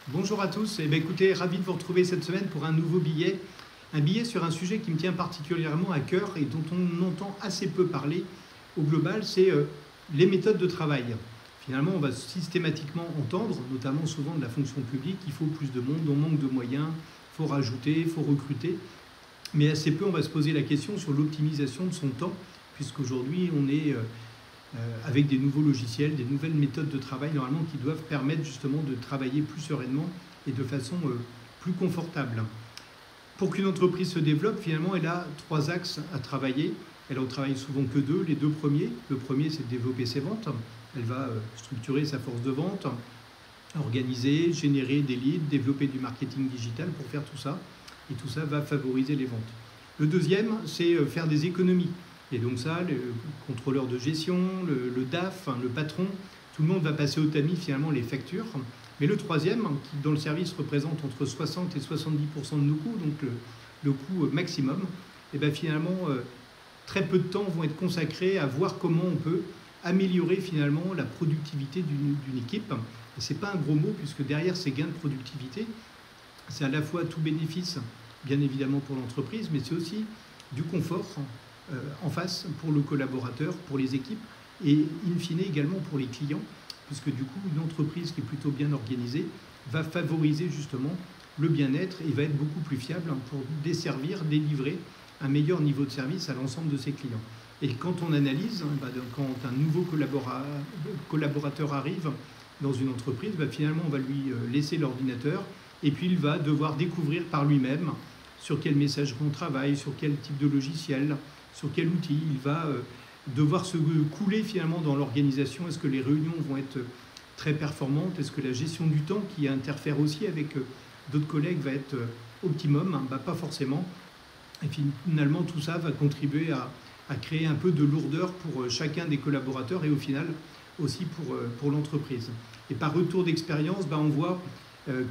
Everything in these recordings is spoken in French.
Bonjour à tous, écoutez, ravi de vous retrouver cette semaine pour un nouveau billet. Un billet sur un sujet qui me tient particulièrement à cœur et dont on entend assez peu parler au global, c'est les méthodes de travail. Finalement, on va systématiquement entendre, notamment souvent de la fonction publique, qu'il faut plus de monde, on manque de moyens, il faut rajouter, il faut recruter. Mais assez peu, on va se poser la question sur l'optimisation de son temps, puisqu'aujourd'hui, on est avec des nouveaux logiciels, des nouvelles méthodes de travail normalement qui doivent permettre justement de travailler plus sereinement et de façon plus confortable. Pour qu'une entreprise se développe, finalement, elle a trois axes à travailler. Elle en travaille souvent que deux. Les deux premiers. Le premier, c'est de développer ses ventes. Elle va structurer sa force de vente, organiser, générer des leads, développer du marketing digital pour faire tout ça. Et tout ça va favoriser les ventes. Le deuxième, c'est faire des économies. Et donc ça, le contrôleur de gestion, le DAF, le patron, tout le monde va passer au tamis finalement les factures. Mais le troisième, qui dans le service représente entre 60 et 70% de nos coûts, donc le coût maximum, et bien finalement très peu de temps vont être consacrés à voir comment on peut améliorer finalement la productivité d'une équipe. Et ce n'est pas un gros mot, puisque derrière ces gains de productivité, c'est à la fois tout bénéfice, bien évidemment pour l'entreprise, mais c'est aussi du confort en face pour le collaborateur, pour les équipes et in fine également pour les clients, puisque du coup une entreprise qui est plutôt bien organisée va favoriser justement le bien-être et va être beaucoup plus fiable pour desservir, délivrer un meilleur niveau de service à l'ensemble de ses clients. Et quand on analyse, quand un nouveau collaborateur arrive dans une entreprise, finalement on va lui laisser l'ordinateur et puis il va devoir découvrir par lui-même sur quelle messagerie on travaille, sur quel type de logiciel, sur quel outil. Il va devoir se couler finalement dans l'organisation. Est-ce que les réunions vont être très performantes? Est-ce que la gestion du temps qui interfère aussi avec d'autres collègues va être optimum? Pas forcément. Et finalement, tout ça va contribuer à créer un peu de lourdeur pour chacun des collaborateurs et au final aussi pour l'entreprise. Et par retour d'expérience, on voit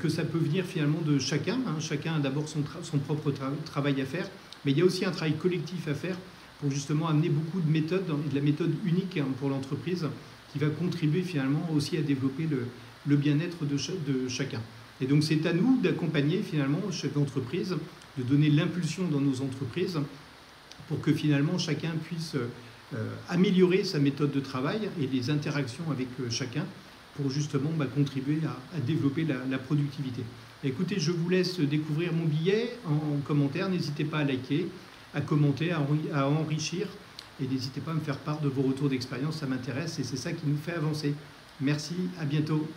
que ça peut venir finalement de chacun. Chacun a d'abord son propre travail à faire, mais il y a aussi un travail collectif à faire pour justement amener beaucoup de méthodes, et de la méthode unique pour l'entreprise qui va contribuer finalement aussi à développer le bien-être de chacun. Et donc c'est à nous d'accompagner finalement le chef d'entreprise, de donner l'impulsion dans nos entreprises pour que finalement chacun puisse améliorer sa méthode de travail et les interactions avec chacun pour justement contribuer à développer la productivité. Écoutez, je vous laisse découvrir mon billet en commentaire. N'hésitez pas à liker, à commenter, à enrichir. Et n'hésitez pas à me faire part de vos retours d'expérience, ça m'intéresse et c'est ça qui nous fait avancer. Merci, à bientôt.